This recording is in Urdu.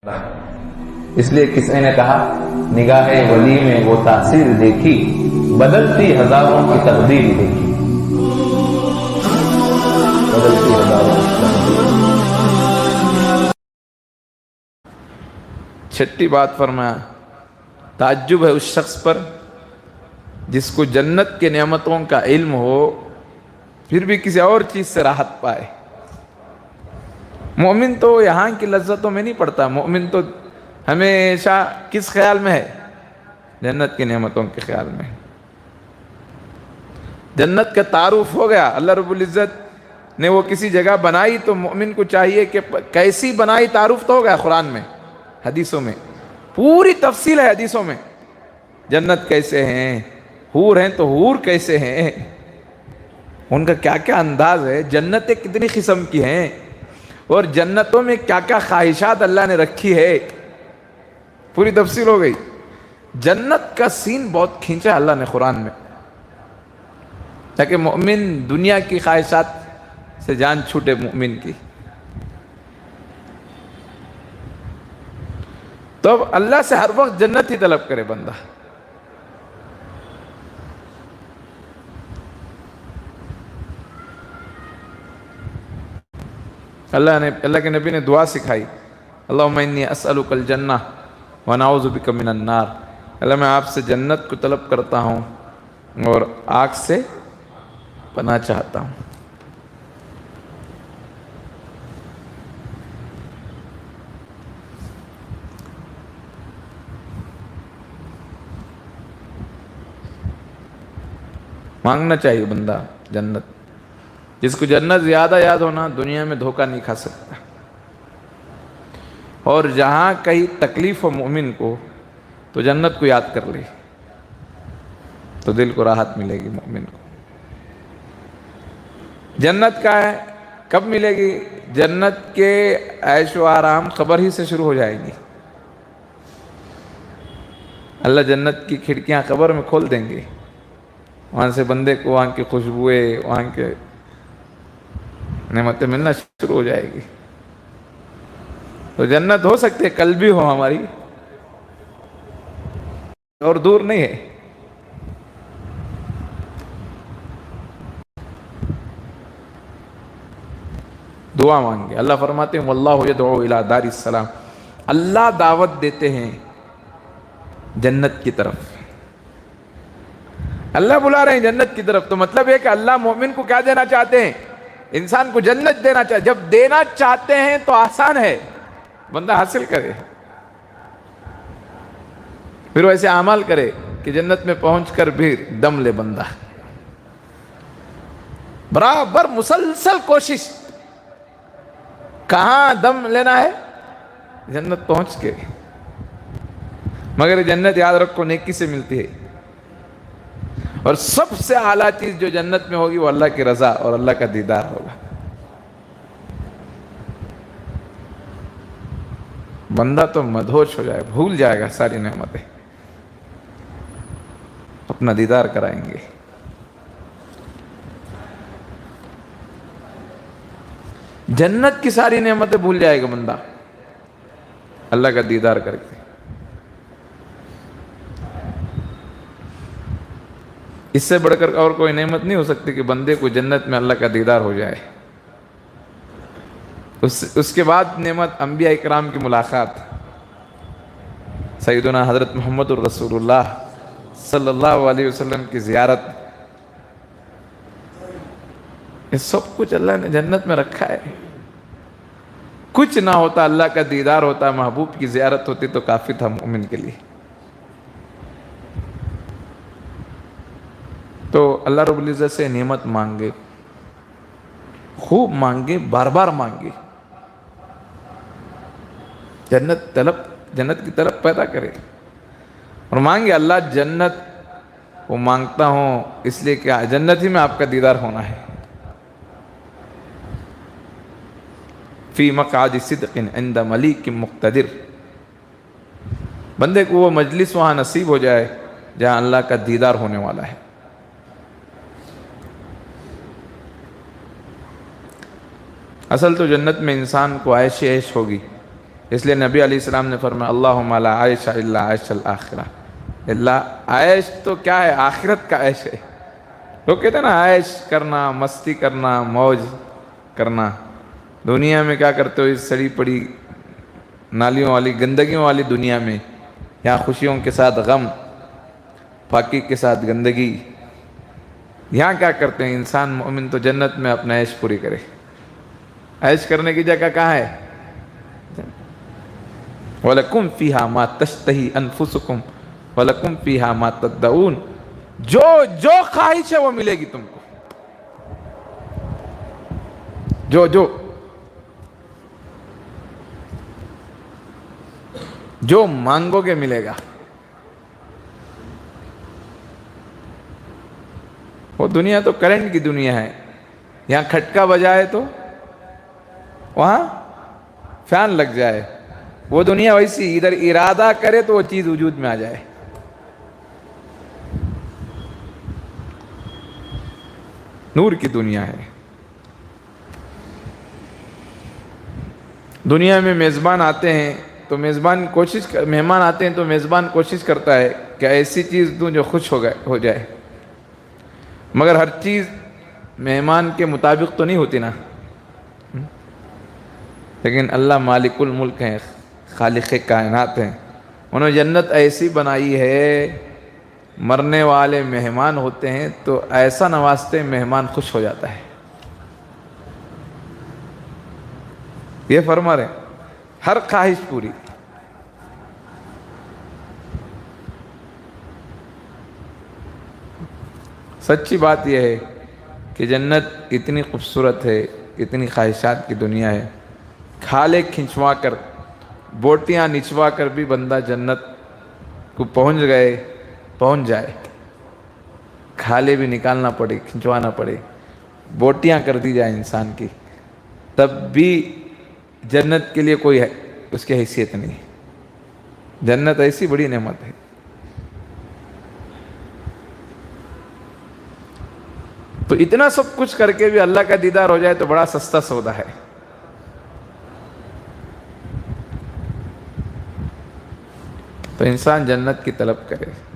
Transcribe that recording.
اس لیے کسی نے کہا نگاہ ولی میں وہ تاثیر دیکھی، بدلتی ہزاروں کی تقدیر دیکھی، بدلتی ہزاروں کی تقدیر۔ چھٹی بات فرمایا، تعجب ہے اس شخص پر جس کو جنت کے نعمتوں کا علم ہو پھر بھی کسی اور چیز سے راحت پائے۔ مومن تو یہاں کی لذتوں میں نہیں پڑتا، مومن تو ہمیشہ کس خیال میں ہے؟ جنت کی نعمتوں کے خیال میں۔ جنت کا تعارف ہو گیا، اللہ رب العزت نے وہ کسی جگہ بنائی تو مومن کو چاہیے کہ کیسی بنائی تعارف تو ہو گیا قرآن میں، حدیثوں میں پوری تفصیل ہے، حدیثوں میں جنت کیسے ہیں، حور ہیں تو حور کیسے ہیں، ان کا کیا کیا انداز ہے، جنتیں کتنی قسم کی ہیں، اور جنتوں میں کیا کیا خواہشات اللہ نے رکھی ہے، پوری تفصیل ہو گئی۔ جنت کا سین بہت کھینچا اللہ نے قرآن میں، تاکہ مومن دنیا کی خواہشات سے جان چھوٹے مومن کی۔ تو اب اللہ سے ہر وقت جنت ہی طلب کرے بندہ۔ اللہ کے نبی نے دعا سکھائی، اللہم انی اسألک الجنہ ونعوذ بک من النار، اللہ میں آپ سے جنت کو طلب کرتا ہوں اور آگ سے پناہ چاہتا ہوں۔ مانگنا چاہیے بندہ جنت، جس کو جنت زیادہ یاد ہونا دنیا میں دھوکہ نہیں کھا سکتا، اور جہاں کہیں تکلیف ہو مومن کو تو جنت کو یاد کر لے تو دل کو راحت ملے گی مومن کو۔ جنت کا ہے کب ملے گی؟ جنت کے عیش و آرام قبر ہی سے شروع ہو جائیں گی۔ اللہ جنت کی کھڑکیاں قبر میں کھول دیں گے، وہاں سے بندے کو وہاں کی خوشبوئیں، وہاں کے نعمتیں ملنا شروع ہو جائے گی۔ تو جنت ہو سکتے کل بھی ہو ہماری، اور دور نہیں ہے۔ دعا مانگے، اللہ فرماتے ہیں واللہ یدعو الی دار السلام، اللہ دعوت دیتے ہیں جنت کی طرف، اللہ بلا رہے ہیں جنت کی طرف۔ تو مطلب ہے کہ اللہ مومن کو کیا دینا چاہتے ہیں؟ انسان کو جنت دینا چاہتے۔ جب دینا چاہتے ہیں تو آسان ہے، بندہ حاصل کرے، پھر ویسے اعمال کرے کہ جنت میں پہنچ کر بھی دم لے بندہ، برابر مسلسل کوشش۔ کہاں دم لینا ہے؟ جنت پہنچ کے۔ مگر جنت یاد رکھو نیکی سے ملتی ہے، اور سب سے اعلیٰ چیز جو جنت میں ہوگی وہ اللہ کی رضا اور اللہ کا دیدار ہوگا۔ بندہ تو مدہوش ہو جائے، بھول جائے گا ساری نعمتیں، اپنا دیدار کرائیں گے۔ جنت کی ساری نعمتیں بھول جائے گا بندہ اللہ کا دیدار کر کے۔ اس سے بڑھ کر اور کوئی نعمت نہیں ہو سکتی کہ بندے کو جنت میں اللہ کا دیدار ہو جائے۔ اس کے بعد نعمت انبیاء اکرام کی ملاقات، سیدنا حضرت محمد الرسول اللہ صلی اللہ علیہ وسلم کی زیارت، یہ سب کچھ اللہ نے جنت میں رکھا ہے۔ کچھ نہ ہوتا، اللہ کا دیدار ہوتا، محبوب کی زیارت ہوتی تو کافی تھا مومن کے لیے۔ تو اللہ رب العزت سے نعمت مانگے، خوب مانگے، بار بار مانگے، جنت کی طلب پیدا کرے، اور مانگے اللہ جنت وہ مانگتا ہوں اس لیے کہ جنت ہی میں آپ کا دیدار ہونا ہے۔ فی مقعد صدق عند ملیک مقتدر، بندے کو وہ مجلس وہاں نصیب ہو جائے جہاں اللہ کا دیدار ہونے والا ہے۔ اصل تو جنت میں انسان کو عیش عیش ہوگی، اس لیے نبی علیہ السلام نے فرمایا اللہم لا عیش الا عیش الآخرہ، اللہ عیش تو کیا ہے، آخرت کا عیش ہے۔ لوگ کہتے ہیں نا عیش کرنا، مستی کرنا، موج کرنا، دنیا میں کیا کرتے ہو اس سڑی پڑی نالیوں والی گندگیوں والی دنیا میں، یہاں خوشیوں کے ساتھ غم، پاکی کے ساتھ گندگی، یہاں کیا کرتے ہیں؟ انسان مومن تو جنت میں اپنا عیش پوری کرے۔ عیش کرنے کی جگہ کہاں ہے؟ وَلَكُمْ فِيهَا مَا تَشْتَهِي أَنفُسُكُمْ وَلَكُمْ فِيهَا مَا تَدَّعُونَ، جو خواہش ہے وہ ملے گی تم کو، جو مانگو گے ملے گا۔ وہ دنیا تو کرنٹ کی دنیا ہے، یہاں کھٹکا بجائے تو وہاں فین لگ جائے، وہ دنیا ویسی، ادھر ارادہ کرے تو وہ چیز وجود میں آ جائے۔ نور کی دنیا ہے۔ دنیا میں میزبان آتے ہیں تو مہمان آتے ہیں تو میزبان کوشش کرتا ہے کہ ایسی چیز دوں جو خوش ہو جائے، مگر ہر چیز مہمان کے مطابق تو نہیں ہوتی نا۔ لیکن اللہ مالک الملک ہیں، خالق کائنات ہیں، انہوں نے جنت ایسی بنائی ہے، مرنے والے مہمان ہوتے ہیں تو ایسا نوازتے ہیں مہمان خوش ہو جاتا ہے۔ یہ فرما رہے ہیں ہر خواہش پوری۔ سچی بات یہ ہے کہ جنت اتنی خوبصورت ہے، اتنی خواہشات کی دنیا ہے، کھالے کھنچوا کر، بوٹیاں نچوا کر بھی بندہ جنت کو پہنچ جائے، کھالے بھی نکالنا پڑے، کھنچوانا پڑے، بوٹیاں کر دی جائے انسان کی، تب بھی جنت کے لیے کوئی اس کی حیثیت نہیں۔ جنت ایسی بڑی نعمت ہے۔ تو اتنا سب کچھ کر کے بھی اللہ کا دیدار ہو جائے تو بڑا سستا سودا ہے۔ تو انسان جنت کی طلب کرے۔